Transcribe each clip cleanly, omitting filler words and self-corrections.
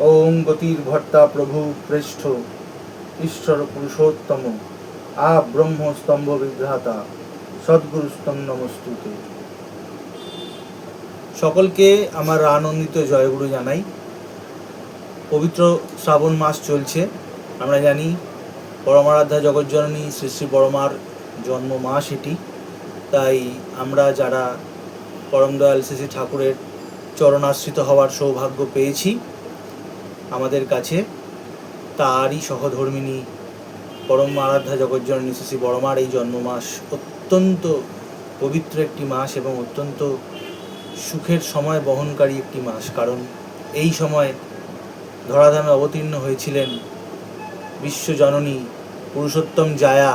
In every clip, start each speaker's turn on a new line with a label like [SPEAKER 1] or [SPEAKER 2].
[SPEAKER 1] ওং গতির্ভর্তা প্রভু প্রেষ্ঠ ঈশ্বর পুরুষোত্তম আ ব্রহ্মস্তম্ভ বিভ্রাতা সদ্গুরুস্তম নমস্তুতে। সকলকে আমার আনন্দিত জয়গুরু জানাই। পবিত্র শ্রাবণ মাস চলছে। আমরা জানি পরমারাধ্যা জগজ্জননী শ্রী শ্রী বড়মার জন্ম মাস এটি। তাই আমরা যারা পরম দয়াল শ্রী শ্রী ঠাকুরের চরণাশ্রিত হওয়ার সৌভাগ্য পেয়েছি, আমাদের কাছে তারই সহধর্মিনী পরম আরাধ্যা জগজ্জননী শ্রী শ্রী বড়মার এই জন্ম মাস অত্যন্ত পবিত্র একটি মাস এবং অত্যন্ত সুখের সময় বহনকারী একটি মাস। কারণ এই সময় ধরাধামে অবতীর্ণ হয়েছিলেন বিশ্বজননী পুরুষোত্তম জায়া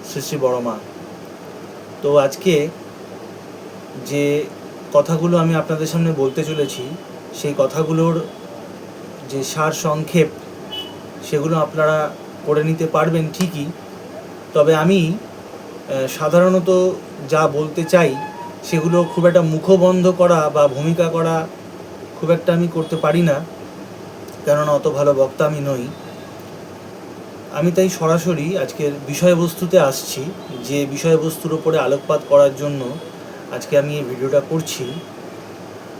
[SPEAKER 1] শ্রী শ্রী বড়মা। তো আজকে যে কথাগুলো আমি আপনাদের সামনে বলতে চলেছি, সেই কথাগুলোর যে সার সংক্ষেপ সেগুলো আপনারা করে নিতে পারবেন ঠিকই, তবে আমি সাধারণত যা বলতে চাই সেগুলো খুব একটা মুখবন্ধ করা বা ভূমিকা করা খুব একটা আমি করতে পারি না, কেননা অত ভালো বক্তা আমি নই। আমি তাই সরাসরি আজকের বিষয়বস্তুতে আসছি। যে বিষয়বস্তুর ওপরে আলোকপাত করার জন্য আজকে আমি এই ভিডিওটা করছি।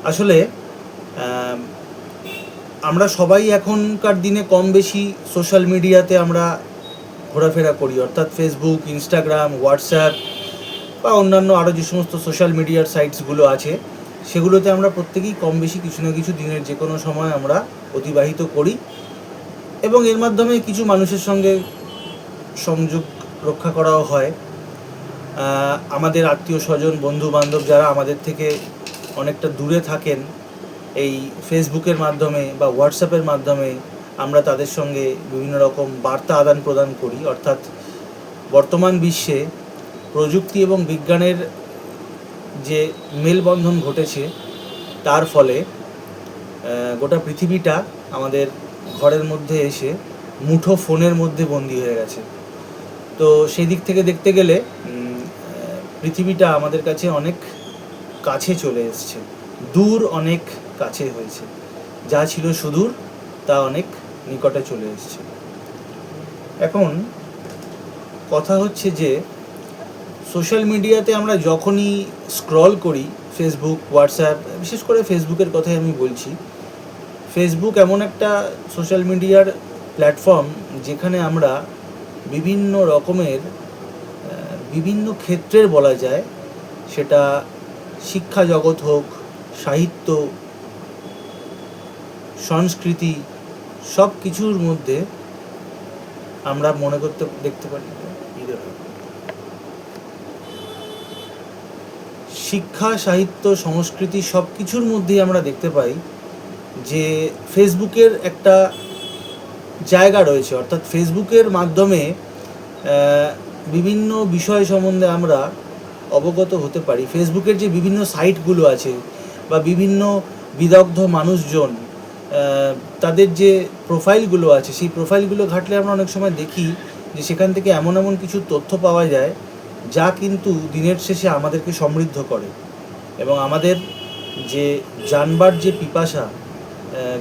[SPEAKER 1] আসলে আমরা সবাই এখনকার দিনে কম বেশি সোশ্যাল মিডিয়াতে আমরা ঘোরাফেরা করি, অর্থাৎ ফেসবুক, ইনস্টাগ্রাম, হোয়াটসঅ্যাপ বা অন্যান্য আরও যে সমস্ত সোশ্যাল মিডিয়ার সাইটসগুলো আছে সেগুলোতে আমরা প্রত্যেকেই কম বেশি কিছু না কিছু দিনের যে কোনো সময় আমরা অতিবাহিত করি এবং এর মাধ্যমে কিছু মানুষের সঙ্গে সংযোগ রক্ষা করাও হয়। আমাদের আত্মীয় স্বজন, বন্ধু বান্ধব যারা আমাদের থেকে অনেকটা দূরে থাকেন, এই ফেসবুকের মাধ্যমে বা হোয়াটসঅ্যাপের মাধ্যমে আমরা তাদের সঙ্গে বিভিন্ন রকম বার্তা আদান প্রদান করি। অর্থাৎ বর্তমান বিশ্বে প্রযুক্তি এবং বিজ্ঞানের যে মেলবন্ধন ঘটেছে তার ফলে গোটা পৃথিবীটা আমাদের ঘরের মধ্যে এসে মুঠো ফোনের মধ্যে বন্দী হয়ে গেছে। তো সেই দিক থেকে দেখতে গেলে পৃথিবীটা আমাদের কাছে অনেক কাছে চলে এসছে, দূর অনেক কাছে হয়েছে। যা ছিল সুদূর তা অনেক নিকটে চলে এসছে। এখন কথা হচ্ছে যে সোশ্যাল মিডিয়াতে আমরা যখনই স্ক্রল করি, ফেসবুক, হোয়াটসঅ্যাপ, বিশেষ করে ফেসবুকের কথাই আমি বলছি। ফেসবুক এমন একটা সোশ্যাল মিডিয়ার প্ল্যাটফর্ম যেখানে আমরা বিভিন্ন রকমের বিভিন্ন ক্ষেত্রের বলা যায়, সেটা শিক্ষা জগৎ হোক, সাহিত্য, সংস্কৃতি, সব কিছুর মধ্যে আমরা মনে করতে দেখতে পারি। শিক্ষা, সাহিত্য, সংস্কৃতি সব কিছুর মধ্যেই আমরা দেখতে পাই যে ফেসবুকের একটা জায়গা রয়েছে। অর্থাৎ ফেসবুকের মাধ্যমে বিভিন্ন বিষয় সম্বন্ধে আমরা অবগত হতে পারি। ফেসবুকের যে বিভিন্ন সাইটগুলো আছে বা বিভিন্ন বিদগ্ধ মানুষজন তাদের যে প্রোফাইলগুলো আছে, সেই প্রোফাইলগুলো ঘাঁটলে আমরা অনেক সময় দেখি যে সেখান থেকে এমন এমন কিছু তথ্য পাওয়া যায় যা কিন্তু দিনের শেষে আমাদেরকে সমৃদ্ধ করে এবং আমাদের যে জানবার যে পিপাসা,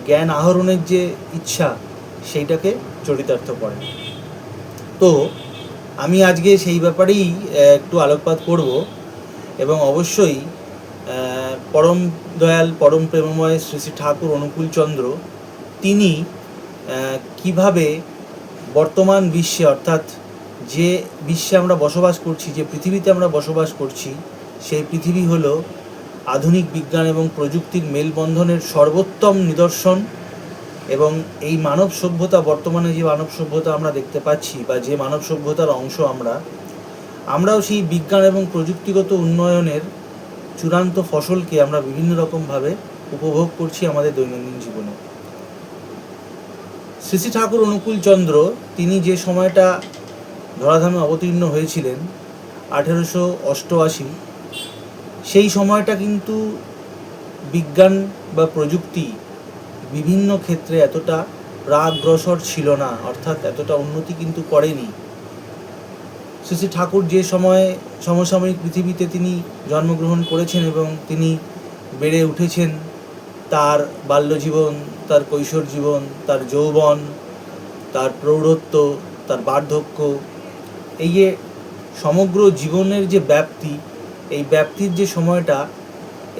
[SPEAKER 1] জ্ঞান আহরণের যে ইচ্ছা, সেইটাকে চরিতার্থ করে। তো আমি আজকে সেই ব্যাপারেই একটু আলোকপাত করব এবং অবশ্যই পরম দয়াল, পরম প্রেমময় শ্রী শ্রী ঠাকুর অনুকূলচন্দ্র তিনি কিভাবে বর্তমান বিশ্বে, অর্থাৎ যে বিশ্বে আমরা বসবাস করছি, যে পৃথিবীতে আমরা বসবাস করছি, সেই পৃথিবী হলো আধুনিক বিজ্ঞান এবং প্রযুক্তির মেলবন্ধনের সর্বোত্তম নিদর্শন। এবং এই মানব সভ্যতা, বর্তমানে যে মানব সভ্যতা আমরা দেখতে পাচ্ছি বা যে মানব সভ্যতার অংশ আমরাও সেই বিজ্ঞান এবং প্রযুক্তিগত উন্নয়নের চূড়ান্ত ফসলকে আমরা বিভিন্ন রকমভাবে উপভোগ করছি আমাদের দৈনন্দিন জীবনে। শ্রী শ্রী ঠাকুর অনুকূলচন্দ্র তিনি যে সময়টা ধরাধামে অবতীর্ণ হয়েছিলেন 1888, সেই সময়টা কিন্তু বিজ্ঞান বা প্রযুক্তি বিভিন্ন ক্ষেত্রে এতটা প্রাগ্রসর ছিল না, অর্থাৎ এতটা উন্নতি কিন্তু করেনি। শ্রী শ্রী ঠাকুর যে সময়ে সমসাময়িক পৃথিবীতে তিনি জন্মগ্রহণ করেছেন এবং তিনি বেড়ে উঠেছেন, তার বাল্যজীবন, তার কৈশোর জীবন, তার যৌবন, তার প্রৌঢ়ত্ব, তার বার্ধক্য, এই যে সমগ্র জীবনের যে ব্যাপ্তি, এই ব্যাপ্তির যে সময়টা,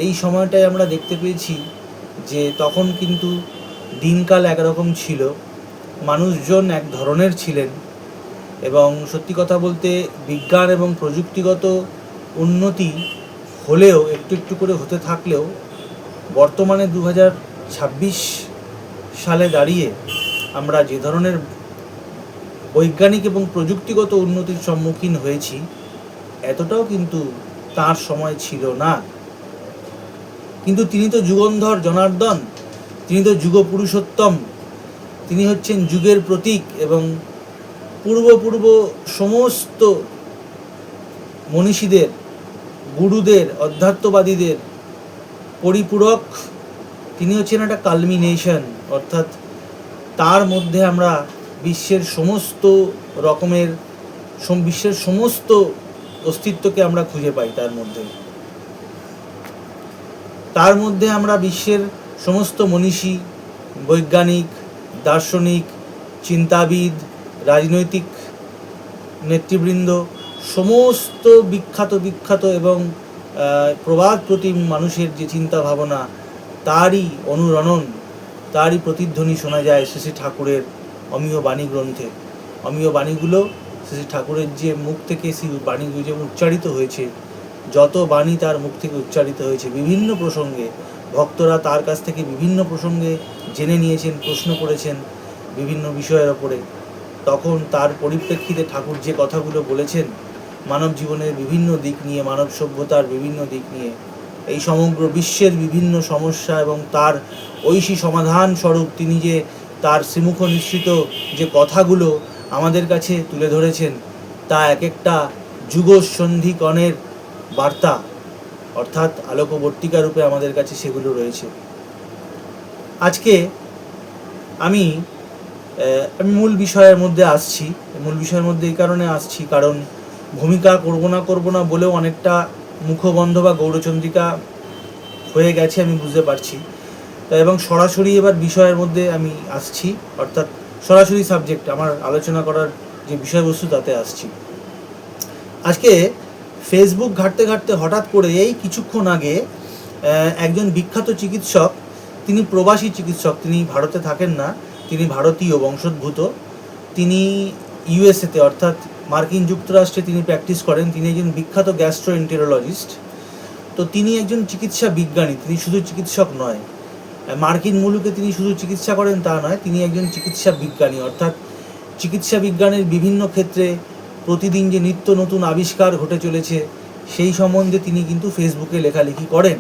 [SPEAKER 1] এই সময়টায় আমরা দেখতে পেয়েছি যে তখন কিন্তু দিনকাল একরকম ছিল, মানুষজন এক ধরনের ছিলেন, এবং সত্যি কথা বলতে বিজ্ঞান এবং প্রযুক্তিগত উন্নতি হলেও, একটু একটু করে হতে থাকলেও, বর্তমানে 2026 সালে দাঁড়িয়ে আমরা যে ধরনের বৈজ্ঞানিক এবং প্রযুক্তিগত উন্নতির সম্মুখীন হয়েছি, এতটাও কিন্তু তার সময় ছিল না। কিন্তু তিনি তো যুগন্ধর জনার্দন, তিনি তো যুগ পুরুষোত্তম, তিনি হচ্ছেন যুগের প্রতীক, এবং পূর্ব সমস্ত মনীষীদের, গুরুদের, অধ্যাত্মবাদীদের পরিপূরক। তিনি হচ্ছেন একটা কালমিনেশন, অর্থাৎ তার মধ্যে আমরা বিশ্বের সমস্ত রকমের, বিশ্বের সমস্ত অস্তিত্বকে আমরা খুঁজে পাই। তার মধ্যে আমরা বিশ্বের সমস্ত মনীষী, বৈজ্ঞানিক, দার্শনিক, চিন্তাবিদ, রাজনৈতিক নেতৃবৃন্দ, সমস্ত বিখ্যাত এবং প্রবাদ প্রতিম মানুষের যে চিন্তা ভাবনা, তারই অনুরণন, তারই প্রতিধ্বনি শোনা যায় শ্রী শ্রী ঠাকুরের অমীয় বাণী গ্রন্থে। অমীয় বাণীগুলো শ্রী শ্রী ঠাকুরের যে মুখ থেকে সেই বাণীগুলো যেমন উচ্চারিত হয়েছে, যত বাণী তার মুখ থেকে উচ্চারিত হয়েছে বিভিন্ন প্রসঙ্গে, ভক্তরা তার কাছ থেকে বিভিন্ন প্রসঙ্গে জেনে নিয়েছেন, প্রশ্ন করেছেন বিভিন্ন বিষয়ের ওপরে। তখন তার পরিপ্রেক্ষিতে ঠাকুর যে কথাগুলো বলেছেন মানব জীবনের বিভিন্ন দিক নিয়ে, মানব সভ্যতার বিভিন্ন দিক নিয়ে, এই সমগ্র বিশ্বের বিভিন্ন সমস্যা এবং তার ঐশী সমাধান স্বরূপ তিনি যে তার শ্রীমুখ নিঃসৃত যে কথাগুলো আমাদের কাছে তুলে ধরেছেন, তা এক একটা যুগসন্ধিকণের বার্তা, অর্থাৎ আলোকবর্তিকা রূপে আমাদের কাছে সেগুলো রয়েছে। আজকে আমি মূল বিষয়ের মধ্যে আসছি। মূল বিষয়ের মধ্যে এই কারণে আসছি, কারণ ভূমিকা করব না বলেও অনেকটা মুখবন্ধ বা গৌরচন্দ্রিকা হয়ে গেছে, আমি বুঝতে পারছি। এবং সরাসরি এবার বিষয়ের মধ্যে আমি আসছি, অর্থাৎ সরাসরি সাবজেক্ট, আমার আলোচনা করার যে বিষয়বস্তু তাতে আসছি। আজকে ফেসবুক ঘাঁটতে ঘাঁটতে হঠাৎ করে এই কিছুক্ষণ আগে একজন বিখ্যাত চিকিৎসক, তিনি প্রবাসী চিকিৎসক, তিনি ভারতে থাকেন না, তিনি ভারতীয় বংশোদ্ভূত, তিনি ইউএসএতে অর্থাৎ মার্কিন যুক্তরাষ্ট্রে তিনি প্র্যাকটিস করেন। তিনি একজন বিখ্যাত গ্যাস্ট্রোএন্টেরোলজিস্ট। তো তিনি একজন চিকিৎসা বিজ্ঞানী, তিনি শুধু চিকিৎসক নয়। মার্কিন মুলুকে তিনি শুধু চিকিৎসা করেন তা নয়, তিনি একজন চিকিৎসা বিজ্ঞানী, অর্থাৎ চিকিৎসা বিজ্ঞানের বিভিন্ন ক্ষেত্রে প্রতিদিন যে নিত্য নতুন আবিষ্কার ঘটে চলেছে সেই সম্বন্ধে তিনি কিন্তু ফেসবুকে লেখালেখি করেন।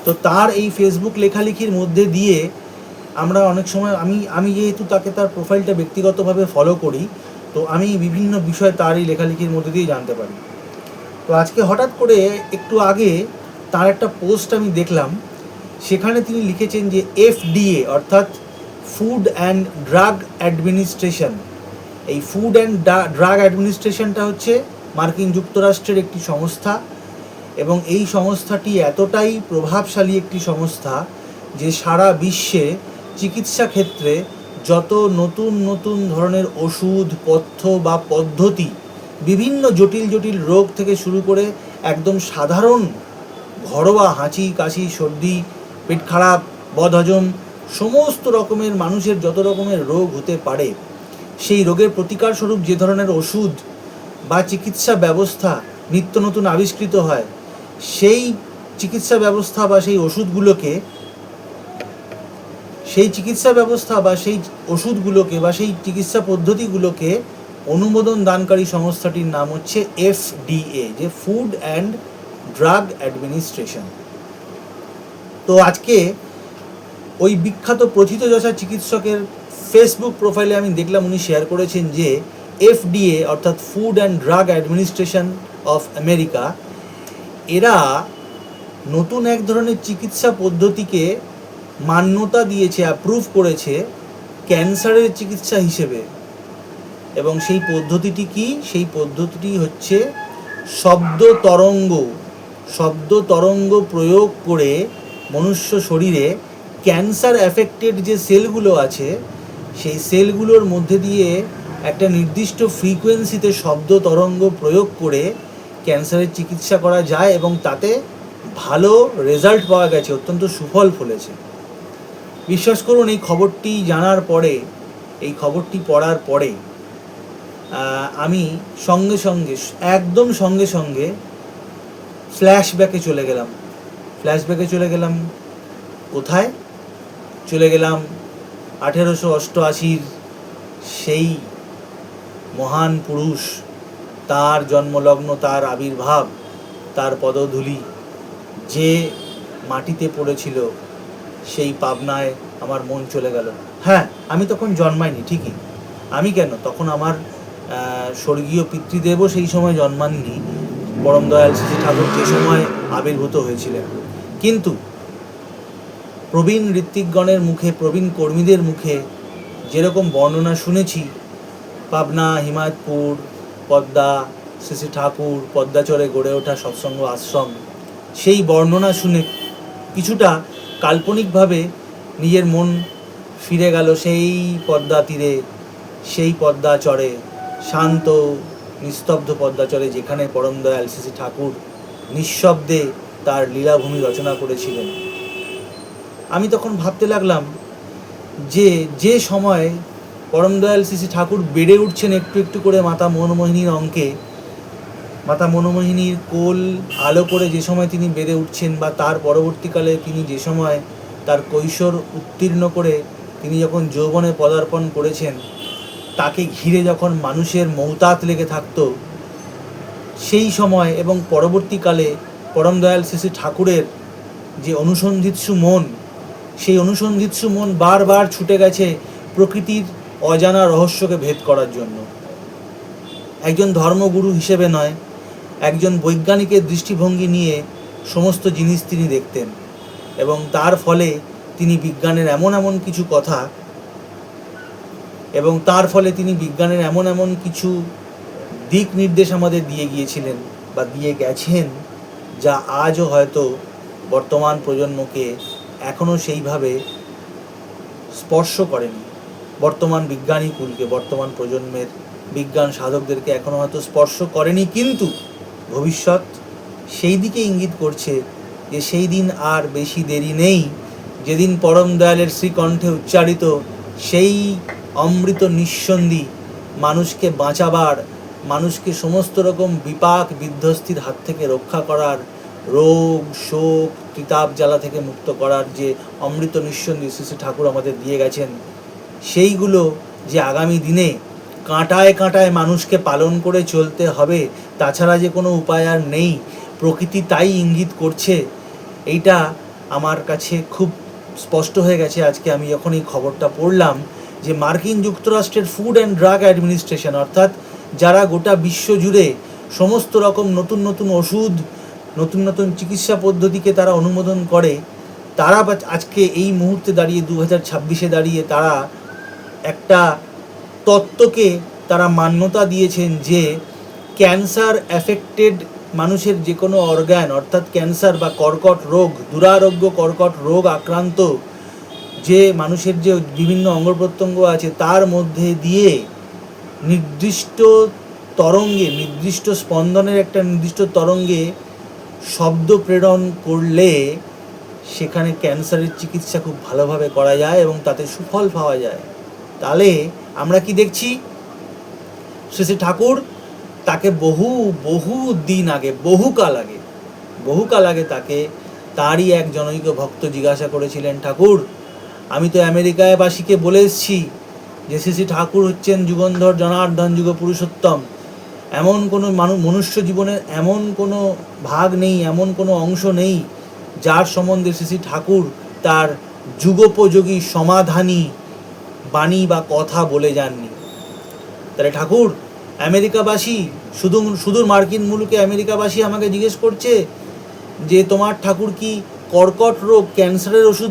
[SPEAKER 1] তো তার এই ফেসবুক লেখালেখির মধ্যে দিয়ে আমরা অনেক সময়, আমি যেহেতু তাকে, তার প্রোফাইলটা ব্যক্তিগতভাবে ফলো করি, তো আমি বিভিন্ন বিষয় তার এই লেখালেখির মধ্যে দিয়ে জানতে পারি। তো আজকে হঠাৎ করে একটু আগে তার একটা পোস্ট আমি দেখলাম, সেখানে তিনি লিখেছেন যে FDA অর্থাৎ ফুড অ্যান্ড ড্রাগ অ্যাডমিনিস্ট্রেশন, এই ফুড অ্যান্ড ড্রাগ অ্যাডমিনিস্ট্রেশনটা হচ্ছে মার্কিন যুক্তরাষ্ট্রের একটি সংস্থা, এবং এই সংস্থাটি এতটাই প্রভাবশালী একটি সংস্থা যে সারা বিশ্বে চিকিৎসা ক্ষেত্রে যত নতুন নতুন ধরনের ওষুধ, পথ্য বা পদ্ধতি, বিভিন্ন জটিল রোগ থেকে শুরু করে একদম সাধারণ ঘরোয়া হাঁচি, কাশি, সর্দি, পেট খারাপ, বদহজম, সমস্ত রকমের মানুষের যত রকমের রোগ হতে পারে, সেই রোগের প্রতিকার স্বরূপ যে ধরনের ওষুধ বা চিকিৎসা ব্যবস্থা নিত্য নতুন আবিষ্কৃত হয়, সেই চিকিৎসা ব্যবস্থা বা সেই ওষুধগুলোকে, সেই চিকিৎসা ব্যবস্থা বা সেই ওষুধগুলোকে বা সেই চিকিৎসা পদ্ধতিগুলোকে অনুমোদন দানকারী সংস্থাটির নাম হচ্ছে FDA, যে ফুড অ্যান্ড ড্রাগ অ্যাডমিনিস্ট্রেশন। তো আজকে ওই বিখ্যাত প্রথিতযশা চিকিৎসকের ফেসবুক প্রোফাইলে আমি দেখলাম উনি শেয়ার করেছেন যে FDA অর্থাৎ food and drug administration of America, এরা নতুন এক ধরনের চিকিৎসা পদ্ধতিকে মান্যতা দিয়েছে, অ্যাপ্রুভ করেছে ক্যান্সারের চিকিৎসা হিসেবে। এবং সেই পদ্ধতিটি কি? সেই পদ্ধতিটি হচ্ছে শব্দ তরঙ্গ প্রয়োগ করে মনুষ্য শরীরে ক্যান্সার অ্যাফেক্টেড যে সেলগুলো আছে সেই সেলগুলোর মধ্যে দিয়ে একটা নির্দিষ্ট ফ্রিকোয়েন্সিতে শব্দ তরঙ্গ প্রয়োগ করে ক্যান্সারের চিকিৎসা করা যায় এবং তাতে ভালো রেজাল্ট পাওয়া গেছে, অত্যন্ত সুফল ফলেছে। বিশ্বাস করুন, এই খবরটি জানার পরে, এই খবরটি পড়ার পরে আমি সঙ্গে সঙ্গে, একদম সঙ্গে সঙ্গে ফ্ল্যাশব্যাকে চলে গেলাম। কোথায় চলে গেলাম? 1888 সেই মহান পুরুষ, তার জন্মলগ্ন, তার আবির্ভাব, তার পদধূলি যে মাটিতে পড়েছিল, সেই পাবনায় আমার মন চলে গেল। হ্যাঁ, আমি তখন জন্মাইনি ঠিকই, আমি কেন, তখন আমার স্বর্গীয় পিতৃদেবও সেই সময় জন্মাননি, পরম দয়াল শ্রী ঠাকুর যে সময় আবির্ভূত হয়েছিলেন। কিন্তু প্রবীণ ঋত্বিকগণের মুখে, প্রবীণ কর্মীদের মুখে যেরকম বর্ণনা শুনেছি, পাবনা, হিমায়তপুর, পদ্মা, শ্রী শ্রী ঠাকুর পদ্মাচরে গড়ে ওঠা সৎসঙ্গ আশ্রম, সেই বর্ণনা শুনে কিছুটা কাল্পনিকভাবে নিজের মন ফিরে গেল সেই পদ্মা তীরে, সেই পদ্মাচরে, শান্ত নিস্তব্ধ পদ্মাচরে, যেখানে পরম দয়াল শ্রী শ্রী ঠাকুর নিঃশব্দে তার লীলাভূমি রচনা করেছিলেন। আমি তখন ভাবতে লাগলাম যে সময় পরম দয়াল শ্রী শ্রী ঠাকুর বেড়ে উঠছেন একটু একটু করে মাতা মনমোহিনীর অঙ্কে, মাতা মনমোহিনীর কোল আলো করে যে সময় তিনি বেড়ে উঠছেন, বা তার পরবর্তীকালে তিনি যে সময় তার কৈশোর উত্তীর্ণ করে তিনি যখন যৌবনে পদার্পণ করেছেন, তাকে ঘিরে যখন মানুষের মৌতাত লেগে থাকতো, সেই সময় এবং পরবর্তীকালে পরম দয়াল শ্রী শ্রী ঠাকুরের যে অনুসন্ধিৎসু মন, সেই অনুসন্ধিৎসু মন বারবার ছুটে গেছে প্রকৃতির অজানা রহস্যকে ভেদ করার জন্য। একজন ধর্মগুরু হিসেবে নয়, একজন বৈজ্ঞানিকের দৃষ্টিভঙ্গি নিয়ে সমস্ত জিনিস তিনি দেখতেন, এবং তার ফলে তিনি বিজ্ঞানের এমন কিছু কথা, এবং তার ফলে তিনি বিজ্ঞানের এমন কিছু দিক নির্দেশ আমাদের দিয়ে গিয়েছিলেন বা দিয়ে গেছেন, যা আজও হয়তো বর্তমান প্রজন্মকে এখনও সেইভাবে স্পর্শ করেনি। বর্তমান বিজ্ঞানী কুলকে, বর্তমান প্রজন্মের বিজ্ঞান সাধকদেরকে এখনও হয়তো স্পর্শ করেনি, কিন্তু ভবিষ্যৎ সেই দিকে ইঙ্গিত করছে যে সেই দিন আর বেশি দেরি নেই, যেদিন পরম দয়ালের শ্রীকণ্ঠে উচ্চারিত সেই অমৃত নিঃসন্ধি মানুষকে বাঁচাবার, মানুষকে সমস্ত রকম বিপাক বিধ্বস্তির হাত থেকে রক্ষা করার, রোগ শোক ত্রিতাপ জ্বালা থেকে মুক্ত করার যে অমৃত নিঃসন্ধি শ্রী শ্রী ঠাকুর আমাদের দিয়ে গেছেন, সেইগুলো যে আগামী দিনে কাঁটায় কাঁটায় মানুষকে পালন করে চলতে হবে, তাছাড়া যে কোনো উপায় আর নেই, প্রকৃতি তাই ইঙ্গিত করছে, এইটা আমার কাছে খুব স্পষ্ট হয়ে গেছে আজকে আমি যখন এই খবরটা পড়লাম যে মার্কিন যুক্তরাষ্ট্রের ফুড অ্যান্ড ড্রাগ অ্যাডমিনিস্ট্রেশন, অর্থাৎ যারা গোটা বিশ্ব জুড়ে সমস্ত রকম নতুন ওষুধ, নতুন চিকিৎসা পদ্ধতিকে তারা অনুমোদন করে, তারা আজকে এই মুহূর্তে দাঁড়িয়ে 2026-এ দাঁড়িয়ে তারা একটা তত্ত্বকে তারা মান্যতা দিয়েছেন যে ক্যান্সার অ্যাফেক্টেড মানুষের যে কোনো অর্গান, অর্থাৎ ক্যান্সার বা কর্কট রোগ, দুরারোগ্য কর্কট রোগ আক্রান্ত যে মানুষের যে বিভিন্ন অঙ্গ প্রত্যঙ্গ আছে, তার মধ্যে দিয়ে নির্দিষ্ট তরঙ্গে, নির্দিষ্ট স্পন্দনের একটা নির্দিষ্ট তরঙ্গে শব্দ প্রেরণ করলে সেখানে ক্যান্সারের চিকিৎসা খুব ভালোভাবে করা যায় এবং তাতে সুফল পাওয়া যায়। তাহলে আমরা কি দেখছি? শ্রী শ্রী ঠাকুর তাকে বহু দিন আগে, বহুকাল আগে তাকে তারই এক জনৈক ভক্ত জিজ্ঞাসা করেছিলেন, ঠাকুর আমি তো আমেরিকায় বাসীকে বলে এসেছি যে শ্রী শ্রী ঠাকুর হচ্ছেন যুগন্ধর জনার্দন যুগ পুরুষোত্তম, এমন কোনো মনুষ্য জীবনের এমন কোনো ভাগ নেই, এমন কোনো অংশ নেই যার সম্বন্ধে শ্রী শ্রী ঠাকুর তার যুগোপযোগী সমাধানী বাণী বা কথা বলে যাননি। তাহলে ঠাকুর আমেরিকাবাসী, সুদূর মার্কিন মুলুকে আমেরিকাবাসী আমাকে জিজ্ঞেস করছে যে তোমার ঠাকুর কি কর্কট রোগ, ক্যান্সারের ওষুধ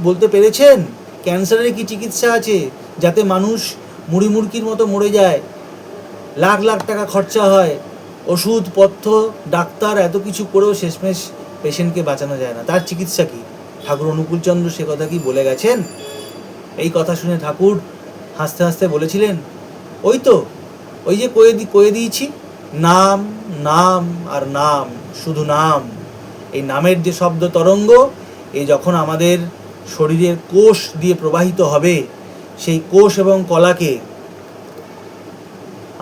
[SPEAKER 1] বলতে পেরেছেন? ক্যান্সারের কি চিকিৎসা আছে যাতে মানুষ মুড়িমুড়কির মতো মরে যায়, লাখ লাখ টাকা খরচা হয়, ওষুধপথ্য ডাক্তার এত কিছু করেও শেষমেশ পেশেন্টকে বাঁচানো যায় না, তার চিকিৎসা কি? ঠাকুর অনুকূলচন্দ্র সে কথা কি বলে গেছেন? এই কথা শুনে ঠাকুর হাসতে হাসতে বলেছিলেন, ওই তো, ওই যে কয়ে দিয়েছি, নাম নাম আর নাম, শুধু নাম। এই নামের যে শব্দ তরঙ্গ, এই যখন আমাদের শরীরের কোষ দিয়ে প্রবাহিত হবে, সেই কোষ এবং কলাকে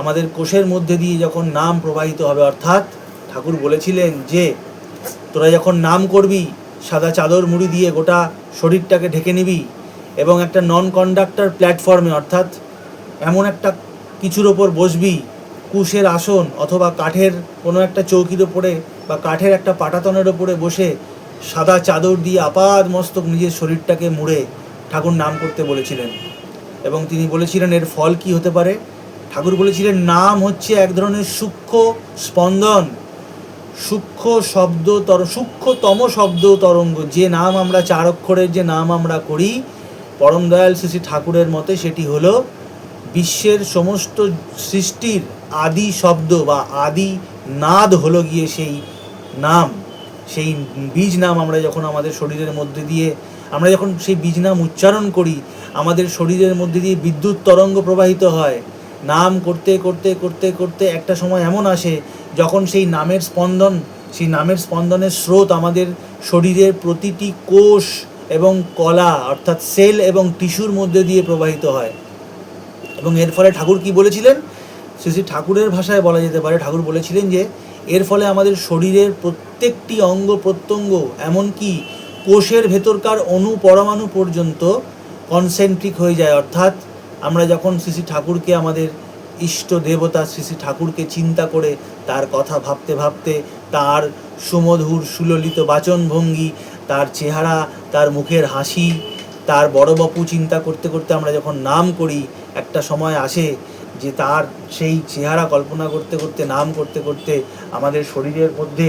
[SPEAKER 1] আমাদের কোষের মধ্যে দিয়ে যখন নাম প্রবাহিত হবে, অর্থাৎ ঠাকুর বলেছিলেন যে তোরা যখন নাম করবি, সাদা চাদর মুড়ি দিয়ে গোটা শরীরটাকে ঢেকে নিবি এবং একটা নন কন্ডাক্টর প্ল্যাটফর্মে, অর্থাৎ এমন একটা কিছুর ওপর বসবি, কুশের আসন অথবা কাঠের কোনো একটা চৌকির ওপরে বা কাঠের একটা পাটাতনের ওপরে বসে সাদা চাদর দিয়ে আপাদ মস্তক নিজের শরীরটাকে মুড়ে ঠাকুর নাম করতে বলেছিলেন। এবং তিনি বলেছিলেন এর ফল কি হতে পারে। ঠাকুর বলেছিলেন নাম হচ্ছে এক ধরনের সূক্ষ্ম স্পন্দন, সূক্ষ্মতম শব্দ তরঙ্গ। যে নাম আমরা 4 অক্ষরের যে নাম আমরা করি, পরম দয়াল শ্রী শ্রী ঠাকুরের মতে সেটি হলো বিশ্বের সমস্ত সৃষ্টির আদি শব্দ বা আদি নাদ হলো গিয়ে সেই নাম। সেই বীজ নাম আমরা যখন আমাদের শরীরের মধ্যে দিয়ে আমরা যখন সেই বীজ নাম উচ্চারণ করি, আমাদের শরীরের মধ্যে দিয়ে বিদ্যুৎ তরঙ্গ প্রবাহিত হয়। নাম করতে করতে করতে করতে একটা সময় এমন আসে যখন সেই নামের স্পন্দনের স্রোত আমাদের শরীরের প্রতিটি কোষ এবং কলা অর্থাৎ সেল এবং টিস্যুর মধ্যে দিয়ে প্রবাহিত হয়। এবং এর ফলে ঠাকুর কি বলেছিলেন, শ্রী শ্রী ঠাকুরের ভাষায় বলা যেতে পারে, ঠাকুর বলেছিলেন যে এর ফলে আমাদের শরীরের প্রত্যেকটি অঙ্গ প্রত্যঙ্গ, এমনকি কোষের ভেতরকার অণু পরমাণু পর্যন্ত কনসেন্ট্রিক হয়ে যায়। অর্থাৎ আমরা যখন শ্রী শ্রী ঠাকুরকে, আমাদের ইষ্ট দেবতা শ্রী শ্রী ঠাকুরকে চিন্তা করে তার কথা ভাবতে ভাবতে, তার সুমধুর সুললিত বাচনভঙ্গি, তার চেহারা, তার মুখের হাসি, তার বড় বাপু চিন্তা করতে করতে আমরা যখন নাম করি, একটা সময় আসে যে তার সেই চেহারা কল্পনা করতে করতে, নাম করতে করতে আমাদের শরীরের মধ্যে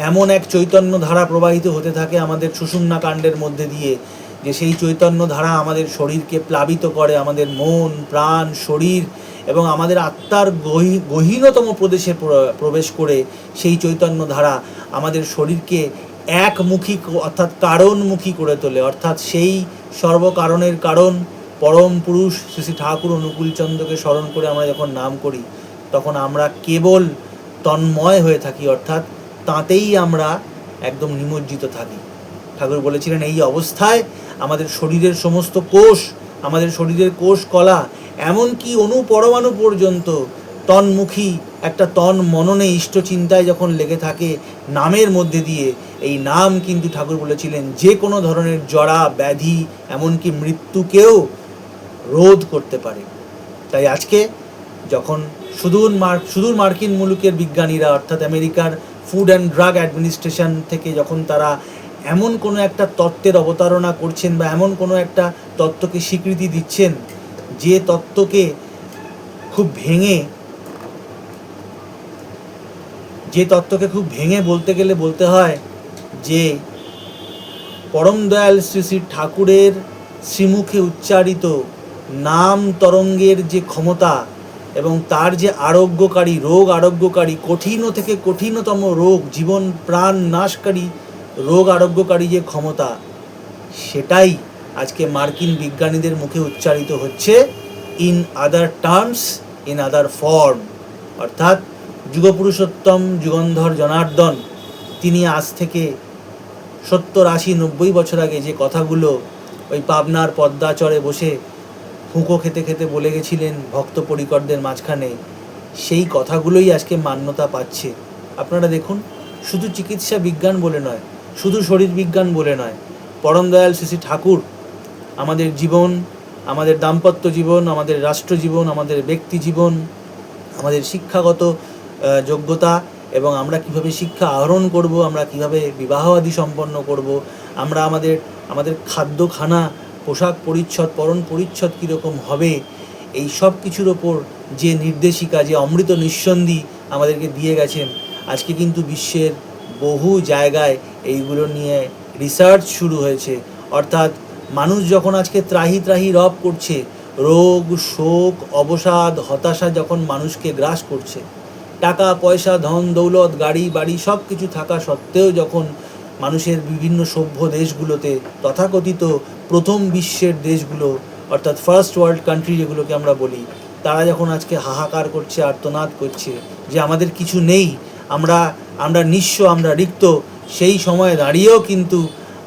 [SPEAKER 1] এমন এক চৈতন্য ধারা প্রবাহিত হতে থাকে আমাদের সুষুম্না কাণ্ডের মধ্যে দিয়ে, যে সেই চৈতন্য ধারা আমাদের শরীরকে প্লাবিত করে, আমাদের মন প্রাণ শরীর এবং আমাদের আত্মার গহীনতম প্রদেশে প্রবেশ করে সেই চৈতন্য ধারা আমাদের শরীরকে একমুখী অর্থাৎ কারণমুখী করে তোলে। অর্থাৎ সেই সর্বকারণের কারণ পরম পুরুষ শ্রী শ্রী ঠাকুর অনুকূলচন্দ্রকে স্মরণ করে আমরা যখন নাম করি, তখন আমরা কেবল তন্ময় হয়ে থাকি, অর্থাৎ তাঁতেই আমরা একদম নিমজ্জিত থাকি। ঠাকুর বলেছিলেন এই অবস্থায় আমাদের শরীরের সমস্ত কোষ, আমাদের শরীরের কোষ কলা, এমনকি অণু পরমাণু পর্যন্ত তন্মুখী একটা তন মননে ইষ্ট চিন্তায় যখন লেগে থাকে নামের মধ্যে দিয়ে, এই নাম কিন্তু ঠাকুর বলেছিলেন যে কোনো ধরনের জরা ব্যাধি এমনকি মৃত্যুকেও রোধ করতে পারে। তাই আজকে যখন সুদূর মার্কিন মুলুকের বিজ্ঞানীরা অর্থাৎ আমেরিকার ফুড অ্যান্ড ড্রাগ অ্যাডমিনিস্ট্রেশন থেকে যখন তারা এমন কোনো একটা তত্ত্বের অবতারণা করছেন বা এমন কোনো একটা তত্ত্বকে স্বীকৃতি দিচ্ছেন, যে তত্ত্বকে খুব ভেঙে বলতে গেলে বলতে হয় যে পরম দয়াল শ্রী শ্রী ঠাকুরের শ্রীমুখে উচ্চারিত নাম তরঙ্গের যে ক্ষমতা এবং তার যে রোগ আরোগ্যকারী কঠিন থেকে কঠিনতম রোগ, জীবন প্রাণ নাশকারী রোগ আরোগ্যকারী যে ক্ষমতা, সেটাই আজকে মার্কিন বিজ্ঞানীদের মুখে উচ্চারিত হচ্ছে in other terms, in other form. অর্থাৎ যুগপুরুষোত্তম যুগন্ধর জনার্দন তিনি আজ থেকে 70, 80, 90 বছর আগে যে কথাগুলো ওই পাবনার পদ্মাচরে বসে ফুঁকো খেতে খেতে বলে গেছিলেন ভক্ত পরিকরদের মাঝখানে, সেই কথাগুলোই আজকে মান্যতা পাচ্ছে। আপনারা দেখুন, শুধু চিকিৎসা বিজ্ঞান বলে নয়, শুধু শরীর বিজ্ঞান বলে নয়, পরম দয়াল শ্রী শ্রী ঠাকুর আমাদের জীবন, আমাদের দাম্পত্য জীবন, আমাদের রাষ্ট্র জীবন, আমাদের ব্যক্তি জীবন, আমাদের শিক্ষাগত যোগ্যতা এবং আমরা কিভাবে শিক্ষা আহরণ করব, আমরা কিভাবে বিবাহ আদি সম্পন্ন করব, আমরা আমাদের খাদ্যখানা, পোশাক পরিচ্ছদ, পরণ পরিচ্ছদ কীরকম হবে, এই সব কিছুর ওপর যে নির্দেশিকা, যে অমৃত নিঃসন্দি আমাদেরকে দিয়ে গেছেন, আজকে কিন্তু বিশ্বের বহু জায়গায় এইগুলো নিয়ে রিসার্চ শুরু হয়েছে। অর্থাৎ মানুষ যখন আজকে ত্রাহি ত্রাহি রব করছে, রোগ শোক অবসাদ হতাশা যখন মানুষকে গ্রাস করছে, টাকা পয়সা ধন দৌলত গাড়ি বাড়ি সব কিছু থাকা সত্ত্বেও যখন মানুষের বিভিন্ন সভ্য দেশগুলোতে, তথাকথিত প্রথম বিশ্বের দেশগুলো অর্থাৎ ফার্স্ট ওয়ার্ল্ড কান্ট্রি যেগুলোকে আমরা বলি, তারা যখন আজকে হাহাকার করছে, আর্তনাদ করছে যে আমাদের কিছু নেই, আমরা আমরা নিঃস্ব, আমরা রিক্ত, সেই সময়ে দাঁড়িয়েও কিন্তু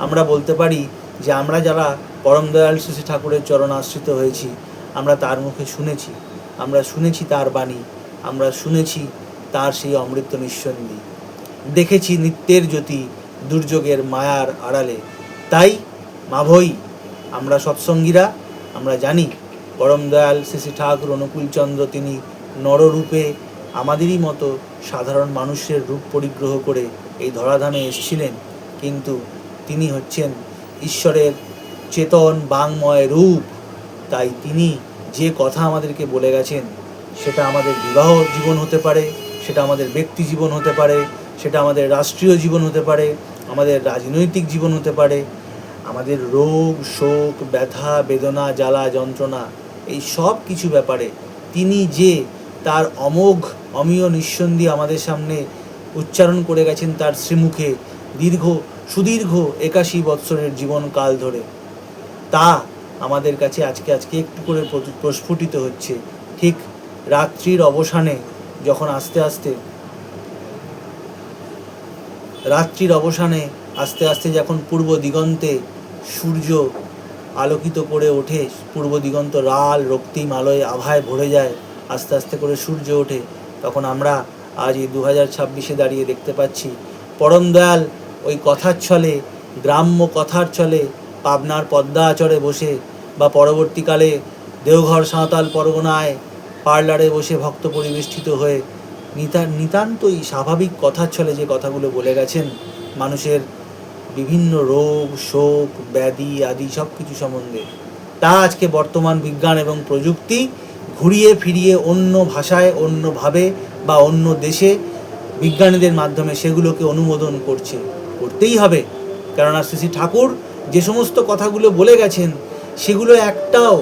[SPEAKER 1] আমরা বলতে পারি যে আমরা যারা পরম দয়াল শ্রী শ্রী ঠাকুরের চরণ আশ্রিত হয়েছি, আমরা তার মুখে শুনেছি, আমরা শুনেছি তার বাণী, আমরা শুনেছি তার সেই অমৃত নিঃসন্দি, দেখেছি নিত্যের জ্যোতি দুর্যোগের মায়ার আড়ালে। তাই মাভৈ আমরা সৎসঙ্গীরা আমরা জানি পরম দয়াল শ্রী শ্রী ঠাকুর অনুকূলচন্দ্র তিনি নররূপে আমাদেরই মতো সাধারণ মানুষের রূপ পরিগ্রহ করে এই ধরাধামে এসেছিলেন, কিন্তু তিনি হচ্ছেন ঈশ্বরের চেতন বাংময় রূপ। তাই তিনি যে কথা আমাদেরকে বলে গেছেন, সেটা আমাদের বিবাহ জীবন হতে পারে, সেটা আমাদের ব্যক্তি জীবন হতে পারে, সেটা আমাদের রাষ্ট্রীয় জীবন হতে পারে, আমাদের রাজনৈতিক জীবন হতে পারে, আমাদের রোগ শোক ব্যথা বেদনা জ্বালা যন্ত্রণা, এই সব কিছু ব্যাপারে তিনি যে তার অমোঘ অমীয় নিঃসন্দি আমাদের সামনে উচ্চারণ করে গেছেন তার শ্রীমুখে সুদীর্ঘ 81 বৎসরের জীবনকাল ধরে, তা আমাদের কাছে আজকে একটু করে প্রস্ফুটিত হচ্ছে। ঠিক রাত্রির অবসানে যখন আস্তে আস্তে যখন পূর্ব দিগন্তে সূর্য আলোকিত করে ওঠে, পূর্ব দিগন্ত লাল রক্তিম আলোয় আভায় ভরে যায়, আস্তে আস্তে করে সূর্য ওঠে, তখন আমরা আজ এই 2026-এ দাঁড়িয়ে দেখতে পাচ্ছি পরম দয়াল ওই কথার ছলে, গ্রাম্য কথার ছলে পাবনার পদ্মা আচরে বসে, বা পরবর্তীকালে দেওঘর সাঁওতাল পরগনায় পার্লারে বসে ভক্ত পরিবেষ্টিত হয়ে নিতান্তই স্বাভাবিক কথার ছলে যে কথাগুলো বলে গেছেন মানুষের বিভিন্ন রোগ শোক ব্যাধি আদি সব কিছু সম্বন্ধে, তা আজকে বর্তমান বিজ্ঞান এবং প্রযুক্তি ঘুরিয়ে ফিরিয়ে অন্য ভাষায় অন্যভাবে বা অন্য দেশে বিজ্ঞানীদের মাধ্যমে সেগুলোকে অনুমোদন করতেই হবে। কেননা শ্রী শ্রী ঠাকুর যে সমস্ত কথাগুলো বলে গেছেন সেগুলো একটাও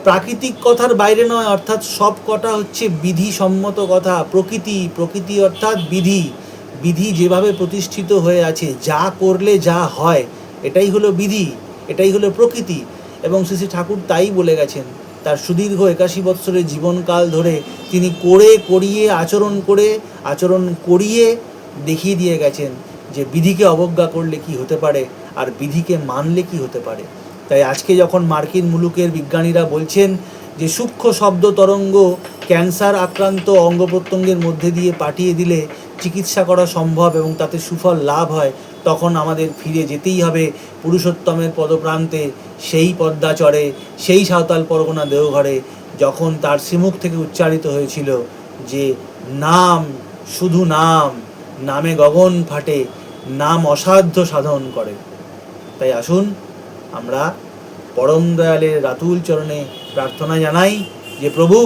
[SPEAKER 1] প্রাকৃতিক কথার বাইরে নয়, অর্থাৎ সব কটা হচ্ছে বিধিসম্মত কথা। প্রকৃতি অর্থাৎ বিধি যেভাবে প্রতিষ্ঠিত হয়ে আছে, যা করলে যা হয়, এটাই হলো বিধি, এটাই হলো প্রকৃতি। এবং শ্রী শ্রী ঠাকুর তাই বলে গেছেন। তার সুদীর্ঘ 81 বৎসরের জীবনকাল ধরে তিনি আচরণ করিয়ে দেখিয়ে দিয়ে গেছেন যে বিধিকে অবজ্ঞা করলে কি হতে পারে আর বিধিকে মানলে কি হতে পারে। তাই আজকে যখন মার্কিন মুলুকের বিজ্ঞানীরা বলছেন যে সূক্ষ্ম শব্দ তরঙ্গ ক্যান্সার আক্রান্ত অঙ্গ প্রত্যঙ্গের মধ্যে দিয়ে পাঠিয়ে দিলে চিকিৎসা করা সম্ভব এবং তাতে সুফল লাভ হয়, তখন আমাদের ফিরে যেতেই হবে পুরুষোত্তমের পদপ্রান্তে, সেই পদ্মাচরে, সেই সাঁওতাল পরগনা দেওঘরে, যখন তার শ্রীমুখ থেকে উচ্চারিত হয়েছিল যে নাম, শুধু নাম, নামে গগন ফাটে, নাম অসাধ্য সাধন করে। তাই আসুন আমরা পরম দয়ালের রাতুল চরণে প্রার্থনা জানাই যে প্রভু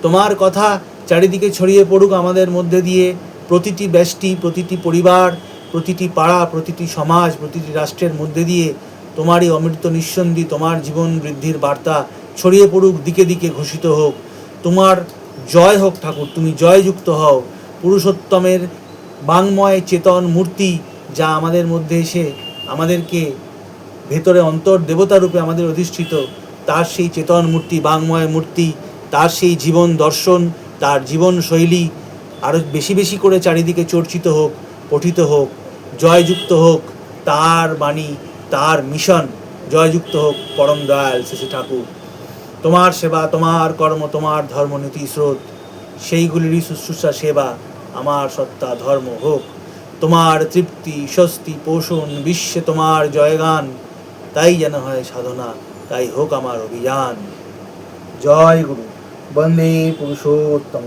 [SPEAKER 1] তোমার কথা চারিদিকে ছড়িয়ে পড়ুক আমাদের মধ্যে দিয়ে, প্রতিটি ব্যষ্টি, প্রতিটি পরিবার, প্রতিটি পাড়া, প্রতিটি সমাজ, প্রতিটি রাষ্ট্রের মধ্যে দিয়ে তোমারই অমৃত নিঃসন্দি, তোমার জীবন বৃদ্ধির বার্তা ছড়িয়ে পড়ুক, দিকে দিকে ঘোষিত হোক। তোমার জয় হোক ঠাকুর, তুমি জয়যুক্ত হও। পুরুষোত্তমের বাংময় চেতন মূর্তি যা আমাদের মধ্যে এসে আমাদেরকে ভেতরে অন্তর দেবতা রূপে আমাদের অধিষ্ঠিত, তার সেই চেতন মূর্তি, বাংময় মূর্তি, তার সেই জীবন দর্শন, তার জীবন শৈলী আরও বেশি বেশি করে চারিদিকে চর্চিত হোক, পঠিত হোক, জয়যুক্ত হোক তার বাণী, তার মিশন, জয়যুক্ত হোক পরম দয়াল শ্রী শ্রী ঠাকুর। তোমার সেবা, তোমার কর্ম, তোমার ধর্ম নীতি স্রোত, সেইগুলিরই শুশ্রূষা সেবা আমার সত্তা ধর্ম হোক। তোমার তৃপ্তি স্বস্তি পোষণ বিশ্বে তোমার জয়গান, তাই যেন হয় সাধনা, তাই হোক আমার অভিযান। জয় গুরু, বন্দে পুরুষোত্তম।